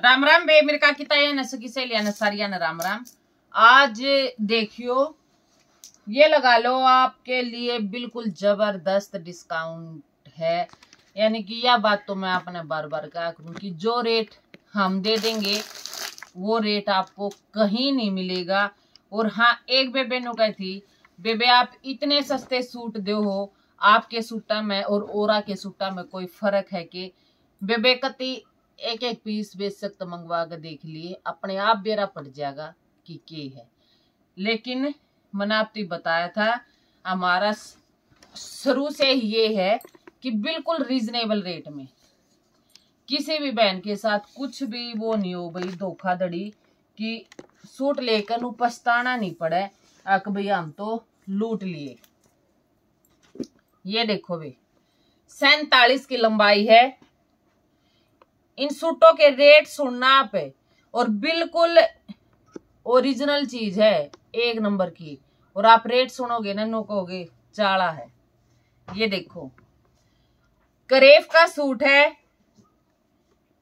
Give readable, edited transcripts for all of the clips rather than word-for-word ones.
राम राम बे मेरे का किता है नस की सहेलियां न सारिया न राम राम। आज देखियो ये लगा लो आपके लिए बिल्कुल जबरदस्त डिस्काउंट है। यानी कि यह बात तो मैं आपने बार बार कहा करूं कि जो रेट हम दे देंगे वो रेट आपको कहीं नहीं मिलेगा। और हाँ, एक बेबे नु कही थी, बेबे आप इतने सस्ते सूट दो हो, आपके सूटा में और ओरा के सूटा में कोई फर्क है कि? बेबे कति एक एक पीस बेशक मंगवा कर देख लिए, अपने आप बेरा पड़ जाएगा कि के है। लेकिन मैंने आपको बताया था हमारा शुरू से ये है कि बिल्कुल रीजनेबल रेट में किसी भी बहन के साथ कुछ भी वो नहीं हो भाई धोखाधड़ी कि सूट लेकर नु पछताना नहीं पड़े अक भाई हम तो लूट लिए। ये देखो भाई 47 की लंबाई है। इन सूटों के रेट सुनना आप है और बिल्कुल ओरिजिनल चीज है, एक नंबर की। और आप रेट सुनोगे ना नो कहोगे चाला है। ये देखो करेफ का सूट है,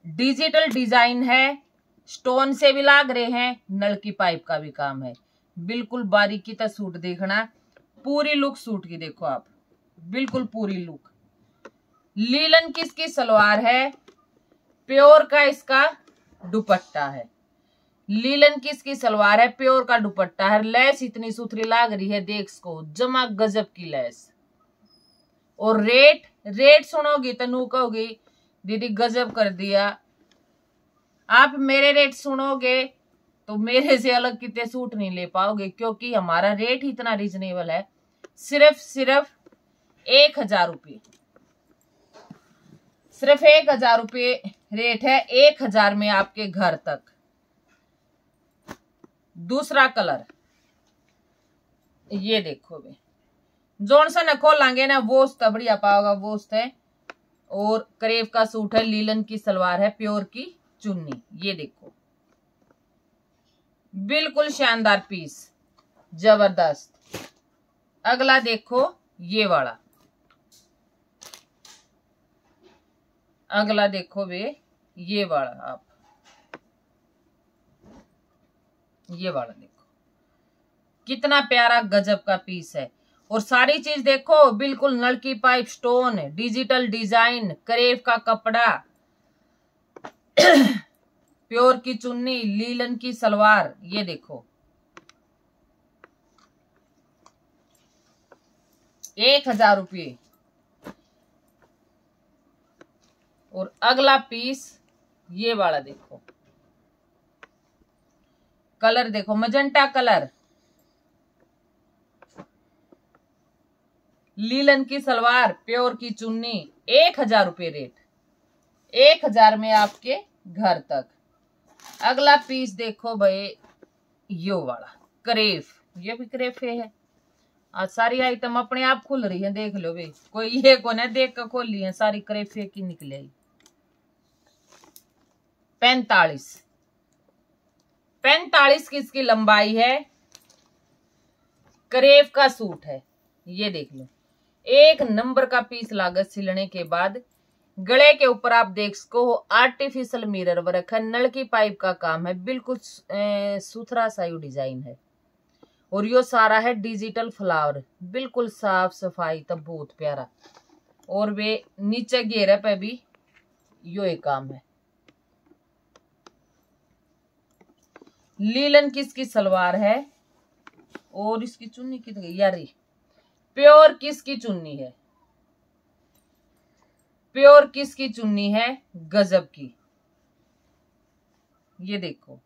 डिजिटल डिजाइन है, स्टोन से भी लाग रहे हैं, नल की पाइप का भी काम है। बिल्कुल बारीकी तक सूट देखना, पूरी लुक सूट की देखो आप, बिल्कुल पूरी लुक। लीलन की इसकी सलवार है, प्योर का इसका दुपट्टा है। लीलन की इसकी सलवार है, प्योर का दुपट्टा है। लेस इतनी सुथरी लाग रही है, देख इसको जमा गजब की लेस। और रेट सुनोगी तो नू कहोगी दीदी गजब कर दिया। आप मेरे रेट सुनोगे तो मेरे से अलग कितने सूट नहीं ले पाओगे, क्योंकि हमारा रेट ही इतना रीजनेबल है। सिर्फ 1000 रुपये, सिर्फ 1000 रुपये रेट है। 1000 में आपके घर तक। दूसरा कलर ये देखो बे, जोन सा न खोलेंगे ना वो बढ़िया पाओगा वो है। और करेब का सूट है, लीलन की सलवार है, प्योर की चुन्नी। ये देखो बिल्कुल शानदार पीस, जबरदस्त। अगला देखो ये वाला, अगला देखो बे ये वाला, आप ये वाला देखो कितना प्यारा गजब का पीस है। और सारी चीज देखो बिल्कुल नल की पाइप, स्टोन, डिजिटल डिजाइन, करेब का कपड़ा, प्योर की चुन्नी, लीलन की सलवार। ये देखो 1000 रुपये। और अगला पीस ये वाला देखो, कलर देखो मजेंटा कलर, लीलन की सलवार, प्योर की चुन्नी, 1000 रुपये रेट। 1000 में आपके घर तक। अगला पीस देखो भाई यो वाला करेफ, ये भी करेफे है। आज सारी आइटम अपने आप खुल रही है, देख लो भाई, कोई ये को ना देख कर खोल ली है, सारी करेफे की निकले। 45 की इसकी लंबाई है, करेफ का सूट है। ये देख लो एक नंबर का पीस लागत सिलने के बाद। गले के ऊपर आप देख सको आर्टिफिशियल मिरर वर्क है, नल की पाइप का काम है, बिल्कुल सुथरा सा यू डिजाइन है। और यो सारा है डिजिटल फ्लावर, बिल्कुल साफ सफाई तब बहुत प्यारा। और वे नीचे घेरे पे भी यो एक काम है। लीलन की इसकी सलवार है और इसकी चुन्नी कितनी यारी, प्योर किसकी चुन्नी है, प्योर किसकी चुन्नी है, गजब की। ये देखो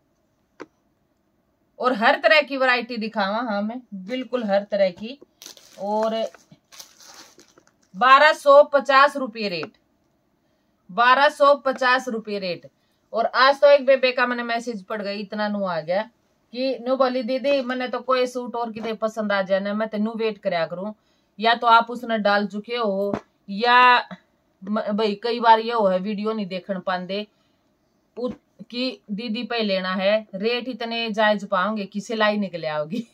और हर तरह की वैरायटी दिखावा हमें, बिल्कुल हर तरह की। और 1250 रुपये रेट, 1250 रुपये रेट। और आज तो एक बेबे का मैंने मैसेज पड़ गई, इतना नु आ गया कि नु बोली दीदी मैंने तो कोई सूट और कितने पसंद आ जाना, मैं तेनू वेट करया करूं, या तो आप उसने डाल चुके हो या भाई कई बार ये हो है वीडियो नहीं देखने पाते कि दीदी पे लेना है, रेट इतने जायज पाओगे कि सिलाई निकले आओगी।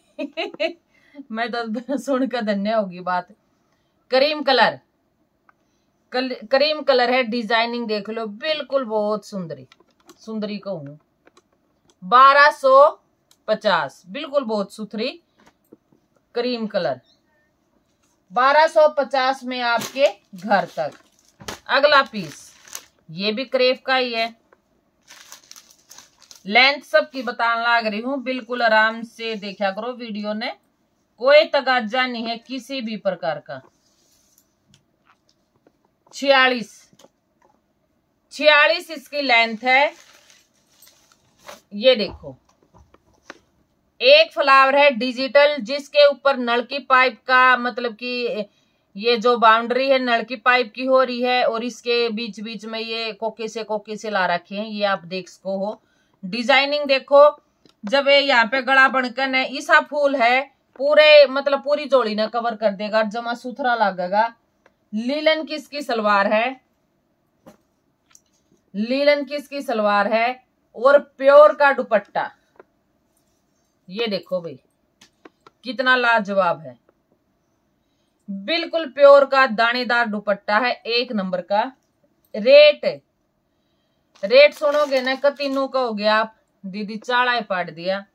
मैं तो सुनकर धन्य होगी बात। क्रीम कलर, क्रीम कलर है, डिजाइनिंग देख लो बिल्कुल बहुत सुंदरी, सुंदरी को हूं। 1250, बिल्कुल बहुत सुथरी क्रीम कलर। 1250 में आपके घर तक। अगला पीस ये भी क्रेप का ही है। लेंथ सबकी बताने लग रही हूं, बिल्कुल आराम से देखा करो वीडियो ने, कोई तगाजा नहीं है किसी भी प्रकार का। 46 इसकी लेंथ है। ये देखो, एक फ्लावर है डिजिटल, जिसके ऊपर नल की पाइप का मतलब कि ये जो बाउंड्री है नल की पाइप की हो रही है, और इसके बीच बीच में ये कोके से ला रखे हैं, ये आप देख सको हो। डिजाइनिंग देखो, जब ये यहाँ पे गला बनकन है, ईसा फूल है, पूरे मतलब पूरी जोड़ी ने कवर कर देगा, जमा सुथरा लगेगा। लीलन की इसकी सलवार है, लीलन की इसकी सलवार है, और प्योर का दुपट्टा। ये देखो भाई कितना लाजवाब है, बिल्कुल प्योर का दानेदार दुपट्टा है, एक नंबर का। रेट सुनोगे ना कतीनू कहोगे आप दीदी चाड़ा पाट दिया।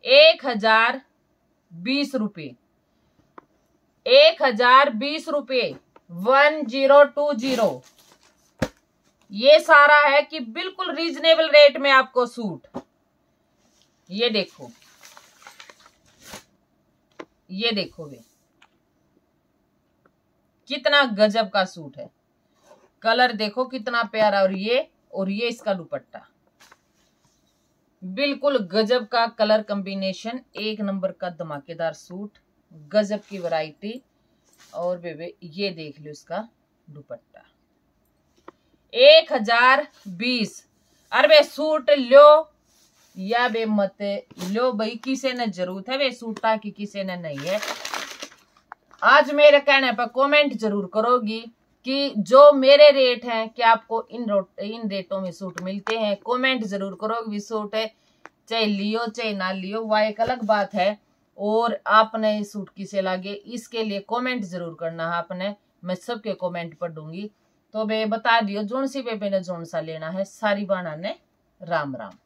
1020 रुपये, 1020 रुपये, 1020। ये सारा है कि बिल्कुल रीजनेबल रेट में आपको सूट। ये देखो, ये देखो वे कितना गजब का सूट है। कलर देखो कितना प्यारा, और ये इसका दुपट्टा, बिल्कुल गजब का कलर कॉम्बिनेशन, एक नंबर का धमाकेदार सूट, गजब की वैरायटी। और बेबे ये देख लो इसका दुपट्टा। 1020। अरे बे सूट लो या बे मत लो भाई, किसी ने जरूरत है वे सूटा की, किसी ने नहीं है। आज मेरे कहने पर कमेंट जरूर करोगी कि जो मेरे रेट हैं क्या आपको इन रेटों में सूट मिलते हैं। कमेंट जरूर करोगी। सूट है चाहे लियो चाहे ना लियो, वह एक अलग बात है। और आपने सूट किसे लागे इसके लिए कमेंट जरूर करना है आपने, मैं सबके कमेंट पर दूंगी। तो बे बता दियो जोन सी बेबे ने जोन सा लेना है। सारी बाणा ने राम राम।